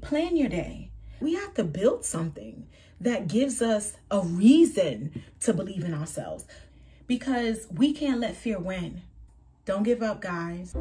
Plan your day. We have to build something that gives us a reason to believe in ourselves, because we can't let fear win. Don't give up, guys.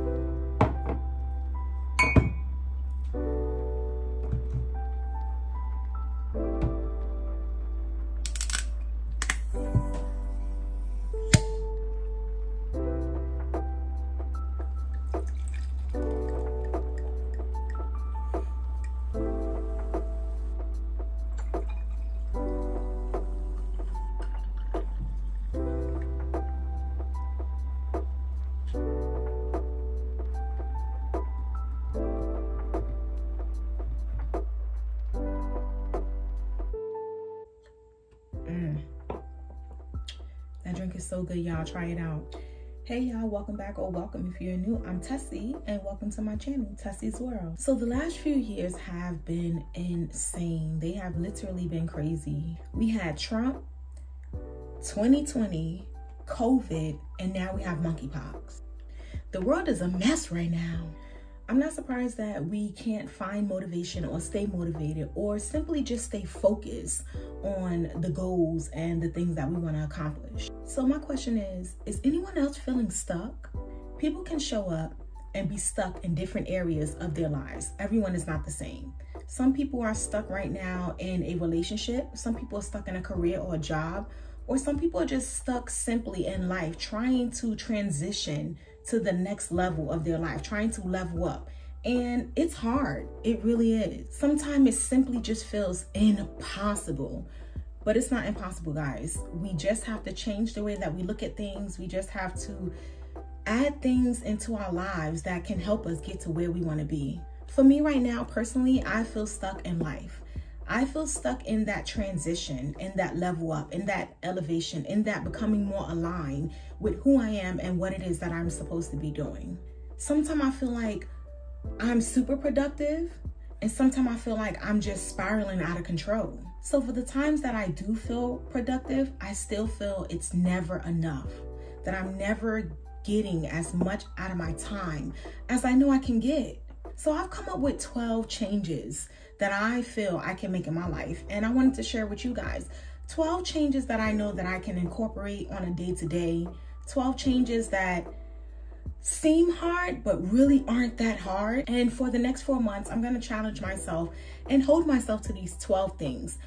That drink is so good, y'all. Try it out. Hey y'all, welcome back, or welcome if you're new. I'm Tessie and welcome to my channel, Tessie's World. So the last few years have been insane. They have literally been crazy. We had Trump, 2020, COVID, and now we have monkeypox. The world is a mess right now. I'm not surprised that we can't find motivation or stay motivated or simply just stay focused on the goals and the things that we want to accomplish. So my question is anyone else feeling stuck? People can show up and be stuck in different areas of their lives. Everyone is not the same. Some people are stuck right now in a relationship. Some people are stuck in a career or a job, or some people are just stuck simply in life, trying to transition to the next level of their life, trying to level up. And it's hard. It really is. Sometimes it simply just feels impossible, but it's not impossible, guys. We just have to change the way that we look at things. We just have to add things into our lives that can help us get to where we want to be. For me right now, personally, I feel stuck in life. I feel stuck in that transition, in that level up, in that elevation, in that becoming more aligned with who I am and what it is that I'm supposed to be doing. Sometimes I feel like I'm super productive, and sometimes I feel like I'm just spiraling out of control. So for the times that I do feel productive, I still feel it's never enough, that I'm never getting as much out of my time as I know I can get. So I've come up with 12 changes that I feel I can make in my life, and I wanted to share with you guys 12 changes that I know that I can incorporate on a day-to-day, 12 changes that seem hard but really aren't that hard. And for the next 4 months, I'm going to challenge myself and hold myself to these 12 things.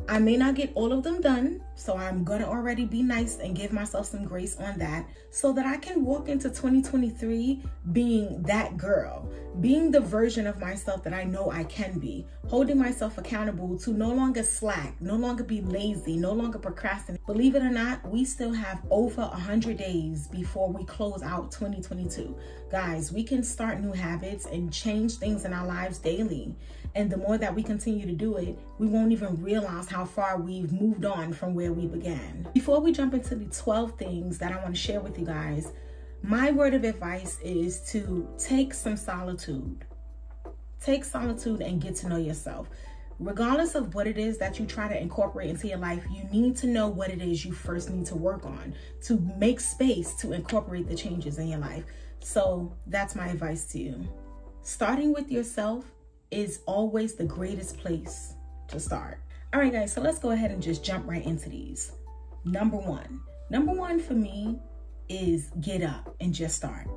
I may not get all of them done, so I'm going to already be nice and give myself some grace on that, so that I can walk into 2023 being that girl, being the version of myself that I know I can be, holding myself accountable to no longer slack, no longer be lazy, no longer procrastinate. Believe it or not, we still have over 100 days before we close out 2022. Guys, we can start new habits and change things in our lives daily. And the more that we continue to do it, we won't even realize how far we've moved on from where we began. Before we jump into the 12 things that I want to share with you guys, my word of advice is to take some solitude. Take solitude and get to know yourself. Regardless of what it is that you try to incorporate into your life, you need to know what it is you first need to work on to make space to incorporate the changes in your life. So that's my advice to you. Starting with yourself is always the greatest place to start. All right, guys, so let's go ahead and just jump right into these. Number one for me is get up and just start.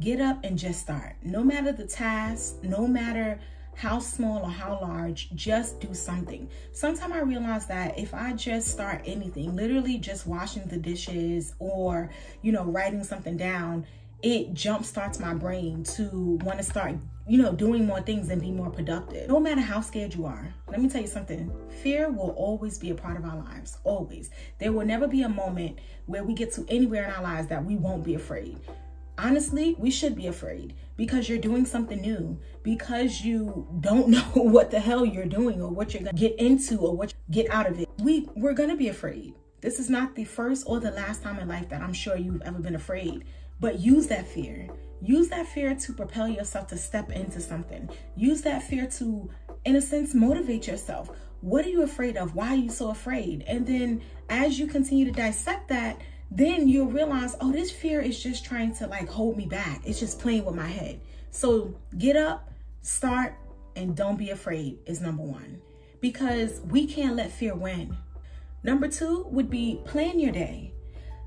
Get up and just start. No matter the task, no matter how small or how large, just do something. Sometimes I realize that if I just start anything, literally just washing the dishes or, writing something down, it jumpstarts my brain to want to start, doing more things and be more productive. No matter how scared you are, let me tell you something. Fear will always be a part of our lives, always. There will never be a moment where we get to anywhere in our lives that we won't be afraid. Honestly, we should be afraid because you're doing something new, because you don't know what the hell you're doing or what you're gonna get into or what you get out of it. We're gonna be afraid. This is not the first or the last time in life that I'm sure you've ever been afraid. But use that fear. Use that fear to propel yourself to step into something. Use that fear to, in a sense, motivate yourself. What are you afraid of? Why are you so afraid? And then as you continue to dissect that, then you'll realize, oh, this fear is just trying to hold me back. It's just playing with my head. So get up, start, and don't be afraid is number one, because we can't let fear win. Number two would be plan your day.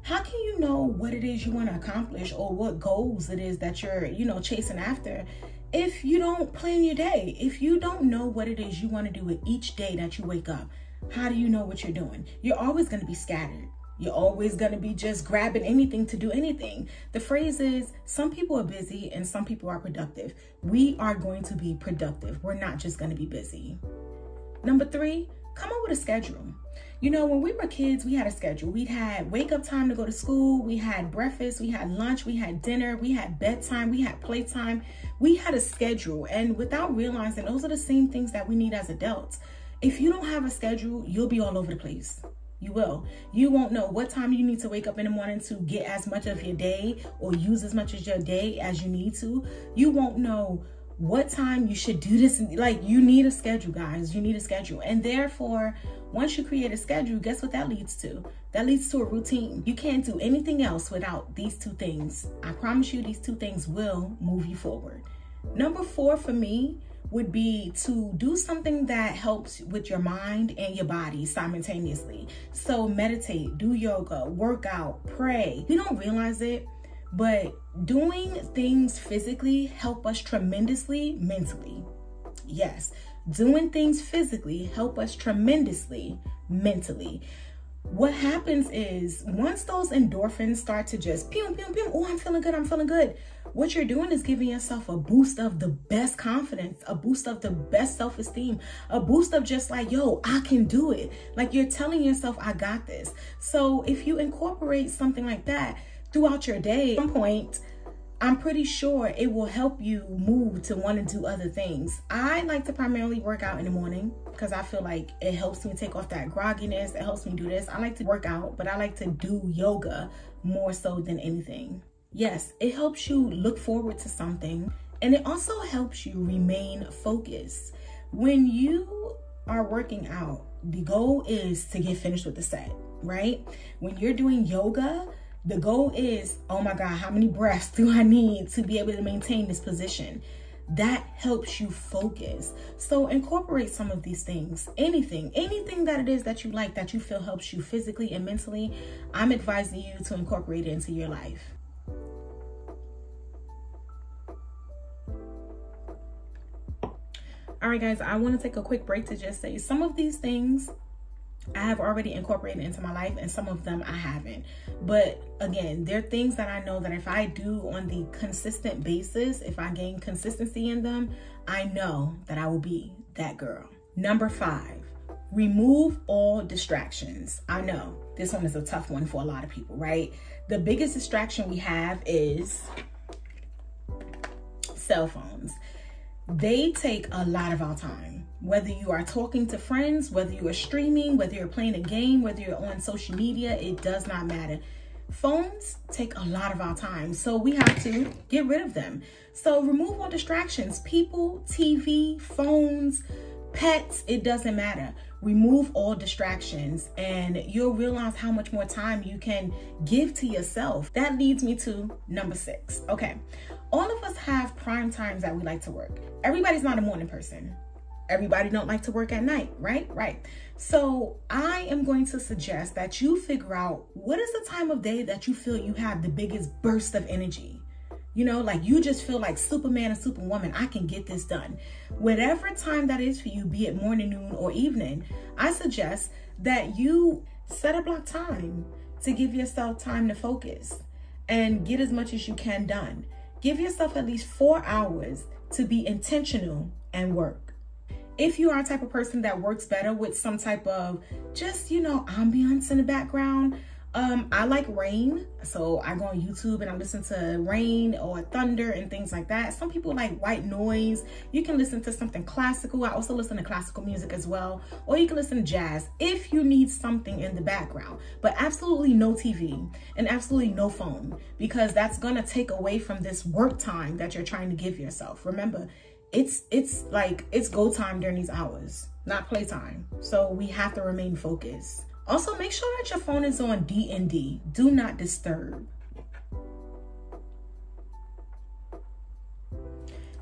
How can you know what it is you want to accomplish or what goals it is that you're, chasing after if you don't plan your day? If you don't know what it is you want to do with each day that you wake up, how do you know what you're doing? You're always going to be scattered. You're always going to be just grabbing anything to do anything. The phrase is, some people are busy and some people are productive. We are going to be productive. We're not just going to be busy. Number three, come up with a schedule. When we were kids, we had a schedule. We'd had wake up time to go to school. We had breakfast, we had lunch, we had dinner, we had bedtime, we had playtime. We had a schedule. And without realizing, those are the same things that we need as adults. If you don't have a schedule, you'll be all over the place. You will. You won't know what time you need to wake up in the morning to get as much of your day or use as much of your day as you need to. You won't know what time you should do this. Like, you need a schedule, guys. You need a schedule. And therefore, once you create a schedule, guess what that leads to? That leads to a routine. You can't do anything else without these two things. I promise you, these two things will move you forward. Number four for me would be to do something that helps with your mind and your body simultaneously. So meditate, do yoga, work out, pray. We don't realize it, but doing things physically help us tremendously mentally. Yes, doing things physically help us tremendously mentally. What happens is once those endorphins start to just pew, pew, pew, oh, I'm feeling good, I'm feeling good. What you're doing is giving yourself a boost of the best confidence, a boost of the best self-esteem, a boost of just like, yo, I can do it. Like, you're telling yourself, I got this. So if you incorporate something like that throughout your day, at some point, I'm pretty sure it will help you move to want to do other things. I like to primarily work out in the morning because I feel like it helps me take off that grogginess. It helps me do this. I like to work out, but I like to do yoga more so than anything. Yes, it helps you look forward to something, and it also helps you remain focused. When you are working out, the goal is to get finished with the set, right? When you're doing yoga, the goal is, oh my God, how many breaths do I need to be able to maintain this position? That helps you focus. So incorporate some of these things. Anything that it is that you like, that you feel helps you physically and mentally, I'm advising you to incorporate it into your life. All right, guys, I want to take a quick break to just say some of these things I have already incorporated into my life and some of them I haven't. But again, they're things that I know that if I do on the consistent basis, if I gain consistency in them, I know that I will be that girl. Number 5, remove all distractions. I know this one is a tough one for a lot of people, right? The biggest distraction we have is cell phones. They take a lot of our time. Whether you are talking to friends, whether you are streaming, whether you're playing a game, whether you're on social media, it does not matter. Phones take a lot of our time, so we have to get rid of them. So remove all distractions. People, TV, phones, pets, it doesn't matter. Remove all distractions and you'll realize how much more time you can give to yourself. That leads me to number 6. Okay. All of us have prime times that we like to work. Everybody's not a morning person. Everybody don't like to work at night, right? Right. So I am going to suggest that you figure out what is the time of day that you feel you have the biggest burst of energy. Like you just feel like Superman and Superwoman, I can get this done. Whatever time that is for you, be it morning, noon, or evening, I suggest that you set a block time to give yourself time to focus and get as much as you can done. Give yourself at least 4 hours to be intentional and work. If you are a type of person that works better with some type of just, ambiance in the background, I like rain. So I go on YouTube and I listen to rain or thunder and things like that. Some people like white noise. You can listen to something classical. I also listen to classical music as well. Or you can listen to jazz if you need something in the background. But absolutely no TV and absolutely no phone, because that's going to take away from this work time that you're trying to give yourself. Remember, it's go time during these hours, not playtime. So we have to remain focused. Also, make sure that your phone is on DND, do not disturb.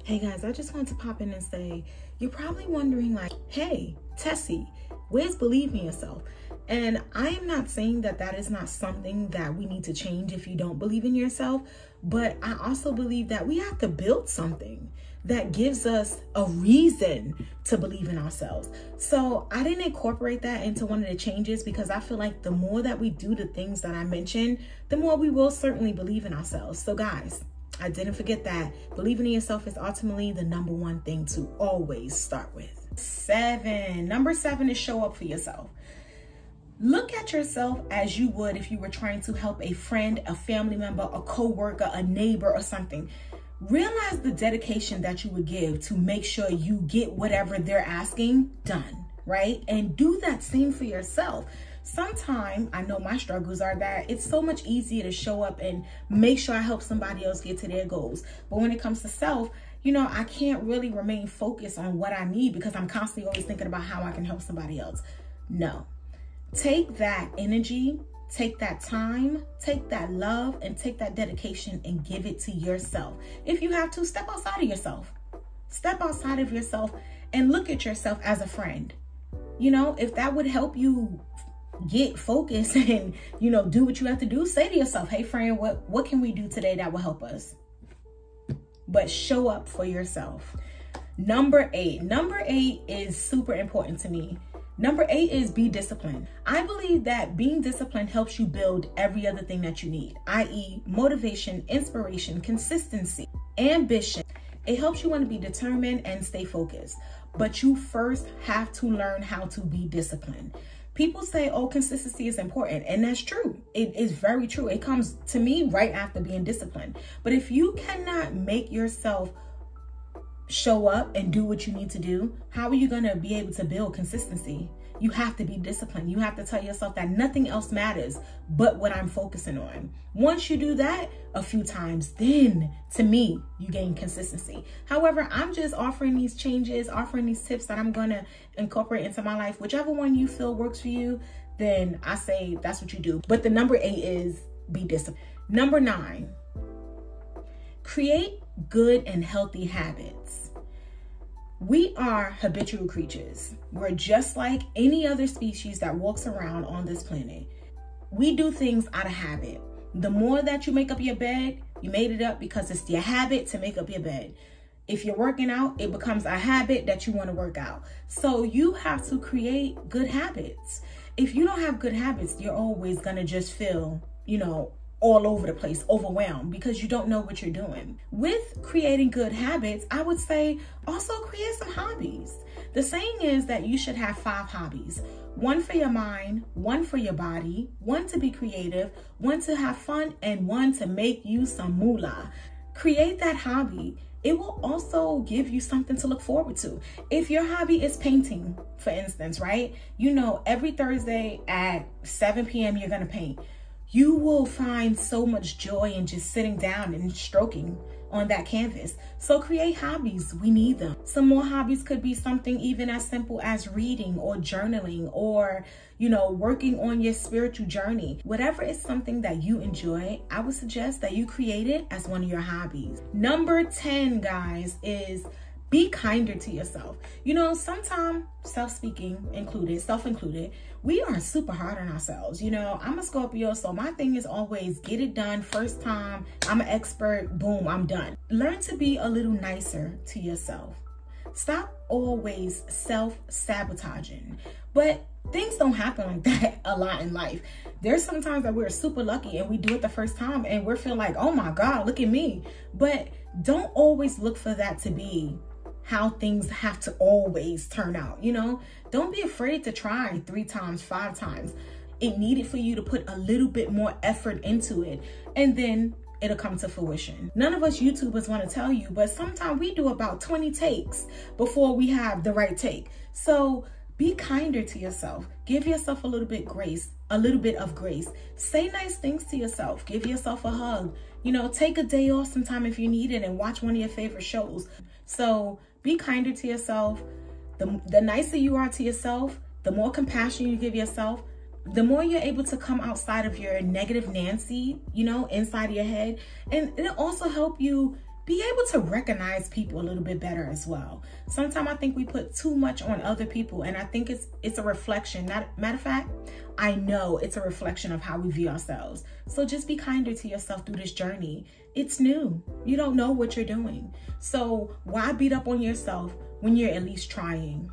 Hey guys, I just wanted to pop in and say, you're probably wondering like, hey, Tessie, where's believe in yourself? And I am not saying that that is not something that we need to change if you don't believe in yourself, but I also believe that we have to build something that gives us a reason to believe in ourselves. So I didn't incorporate that into one of the changes because I feel like the more that we do the things that I mentioned, the more we will certainly believe in ourselves. So guys, I didn't forget that believing in yourself is ultimately the number one thing to always start with. Number 7 is show up for yourself. Look at yourself as you would if you were trying to help a friend, a family member, a coworker, a neighbor, or something. Realize the dedication that you would give to make sure you get whatever they're asking done, right? And do that same for yourself. Sometimes I know my struggles are that it's so much easier to show up and make sure I help somebody else get to their goals. But when it comes to self, you know, I can't really remain focused on what I need because I'm constantly always thinking about how I can help somebody else. No. Take that energy, take that time, take that love, and take that dedication and give it to yourself. If you have to, step outside of yourself. Step outside of yourself and look at yourself as a friend. You know, if that would help you get focused and, you know, do what you have to do, say to yourself, hey friend, what can we do today that will help us? But show up for yourself. Number 8 is super important to me. Number 8 is be disciplined. I believe that being disciplined helps you build every other thing that you need, i.e. motivation, inspiration, consistency, ambition. It helps you want to be determined and stay focused. But you first have to learn how to be disciplined. People say, oh, consistency is important. And that's true. It is very true. It comes to me right after being disciplined. But if you cannot make yourself show up and do what you need to do, how are you going to be able to build consistency? You have to be disciplined. You have to tell yourself that nothing else matters but what I'm focusing on. Once you do that a few times, then to me, you gain consistency. However, I'm just offering these changes, offering these tips that I'm going to incorporate into my life. Whichever one you feel works for you, then I say that's what you do. But the number 8 is be disciplined. Number 9, create good and healthy habits. We are habitual creatures. We're just like any other species that walks around on this planet. We do things out of habit. The more that you make up your bed, you made it up because it's your habit to make up your bed. If you're working out, it becomes a habit that you want to work out. So you have to create good habits. If you don't have good habits, you're always going to just feel, you know, all over the place, overwhelmed because you don't know what you're doing. With creating good habits, I would say also create some hobbies. The saying is that you should have 5 hobbies. 1 for your mind, 1 for your body, 1 to be creative, 1 to have fun, and 1 to make you some moolah. Create that hobby. It will also give you something to look forward to. If your hobby is painting, for instance, right? You know, every Thursday at 7 p.m. you're gonna paint. You will find so much joy in just sitting down and stroking on that canvas. So create hobbies. We need them. Some more hobbies could be something even as simple as reading or journaling or, you know, working on your spiritual journey. Whatever is something that you enjoy, I would suggest that you create it as one of your hobbies. Number 10, guys, is be kinder to yourself. You know, sometimes self-included, we are super hard on ourselves. You know, I'm a Scorpio, so my thing is always get it done first time. I'm an expert, boom, I'm done. Learn to be a little nicer to yourself. Stop always self-sabotaging. But things don't happen like that a lot in life. There's sometimes that we're super lucky and we do it the first time and we're feeling like, oh my God, look at me. But don't always look for that to be how things have to always turn out, you know? Don't be afraid to try 3 times, 5 times. It needed for you to put a little bit more effort into it, and then it'll come to fruition. None of us YouTubers want to tell you, but sometimes we do about 20 takes before we have the right take. So be kinder to yourself. Give yourself a little bit of grace. Say nice things to yourself. Give yourself a hug. You know, take a day off sometime if you need it and watch one of your favorite shows. So be kinder to yourself. The nicer you are to yourself, the more compassion you give yourself, the more you're able to come outside of your negative Nancy, you know, inside of your head. And it'll also help you be able to recognize people a little bit better as well. Sometimes I think we put too much on other people, and I think it's a reflection. Matter of fact, I know it's a reflection of how we view ourselves. So just be kinder to yourself through this journey. It's new. You don't know what you're doing. So why beat up on yourself when you're at least trying?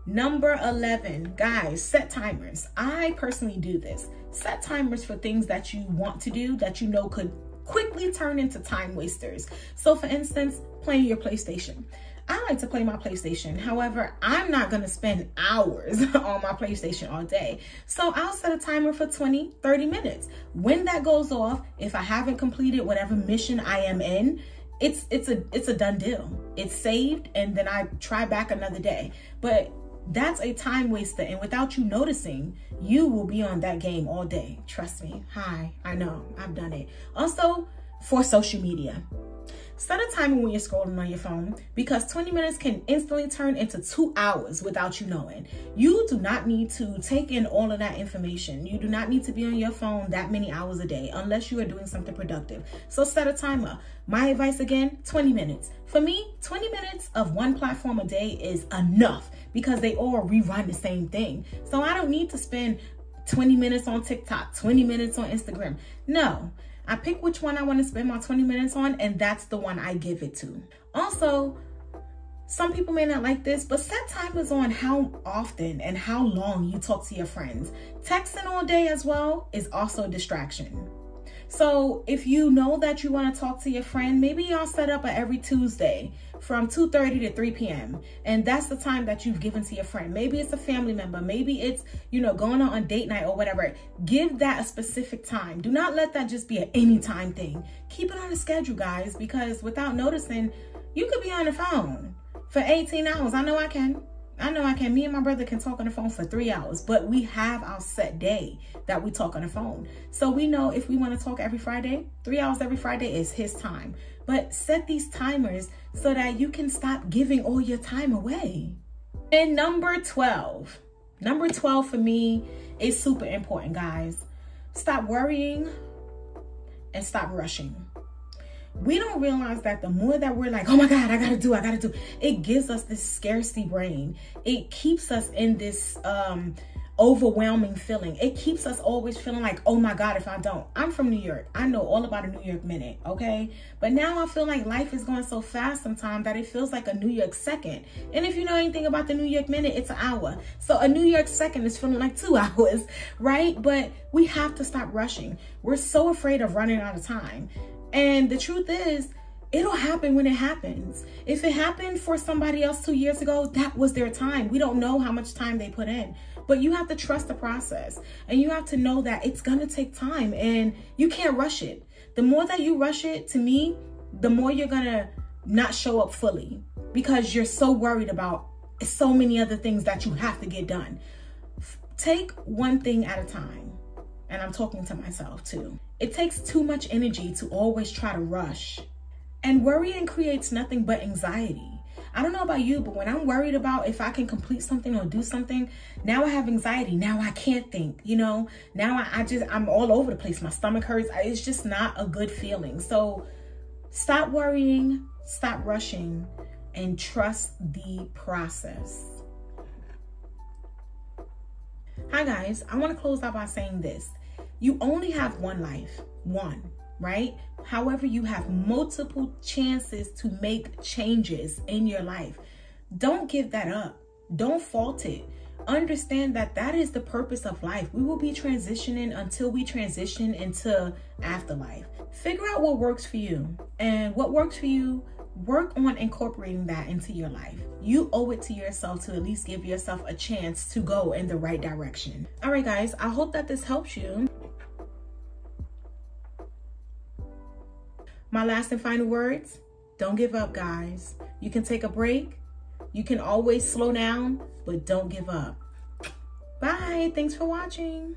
Number 11, guys, set timers. I personally do this. Set timers for things that you want to do that you know could quickly turn into time wasters. So for instance, playing your PlayStation. I like to play my PlayStation. However, I'm not going to spend hours on my PlayStation all day. So I'll set a timer for 20, 30 minutes. When that goes off, if I haven't completed whatever mission I am in, it's a done deal. It's saved, and then I try back another day. But that's a time waster, and without you noticing, you will be on that game all day. Trust me. Hi, I know, I've done it. Also, for social media, set a timer when you're scrolling on your phone, because 20 minutes can instantly turn into 2 hours without you knowing. You do not need to take in all of that information. You do not need to be on your phone that many hours a day unless you are doing something productive. So set a timer. My advice again, 20 minutes. For me, 20 minutes of one platform a day is enough, because they all rerun the same thing. So I don't need to spend 20 minutes on TikTok, 20 minutes on Instagram. No, I pick which one I want to spend my 20 minutes on, and that's the one I give it to. Also, some people may not like this, but set timers on how often and how long you talk to your friends. Texting all day as well is also a distraction. So if you know that you want to talk to your friend, maybe y'all set up a every Tuesday from 2:30 to 3 p.m. And that's the time that you've given to your friend. Maybe it's a family member. Maybe it's, going on date night or whatever. Give that a specific time. Do not let that just be an anytime thing. Keep it on a schedule, guys, because without noticing, you could be on the phone for 18 hours. I know I can. Me and my brother can talk on the phone for 3 hours, but we have our set day that we talk on the phone. So we know if we want to talk every Friday, 3 hours every Friday is his time. But set these timers so that you can stop giving all your time away. And number 12 for me is super important, guys. Stop worrying and stop rushing. We don't realize that the more that we're like, oh my God, I gotta do, it gives us this scarcity brain. It keeps us in this overwhelming feeling. It keeps us always feeling like, oh my God, if I don't. I'm from New York. I know all about a New York minute, okay? But now I feel like life is going so fast sometimes that it feels like a New York second. And if you know anything about the New York minute, it's an hour. So a New York second is feeling like 2 hours, right? But we have to stop rushing. We're so afraid of running out of time. And the truth is, it'll happen when it happens. If it happened for somebody else 2 years ago, that was their time. We don't know how much time they put in. But you have to trust the process. And you have to know that it's going to take time. And you can't rush it. The more that you rush it, to me, the more you're going to not show up fully. Because you're so worried about so many other things that you have to get done. Take one thing at a time. And I'm talking to myself too. It takes too much energy to always try to rush. And worrying creates nothing but anxiety. I don't know about you, but when I'm worried about if I can complete something or do something, now I have anxiety. Now I can't think, Now I'm all over the place. My stomach hurts. It's just not a good feeling. So stop worrying, stop rushing, and trust the process. Hi guys, I want to close out by saying this. You only have one life, right? However, you have multiple chances to make changes in your life. Don't give that up. Don't fault it. Understand that that is the purpose of life. We will be transitioning until we transition into afterlife. Figure out what works for you, and what works for you, work on incorporating that into your life. You owe it to yourself to at least give yourself a chance to go in the right direction. All right, guys, I hope that this helps you. My last and final words, don't give up, guys. You can take a break. You can always slow down, but don't give up. Bye. Thanks for watching.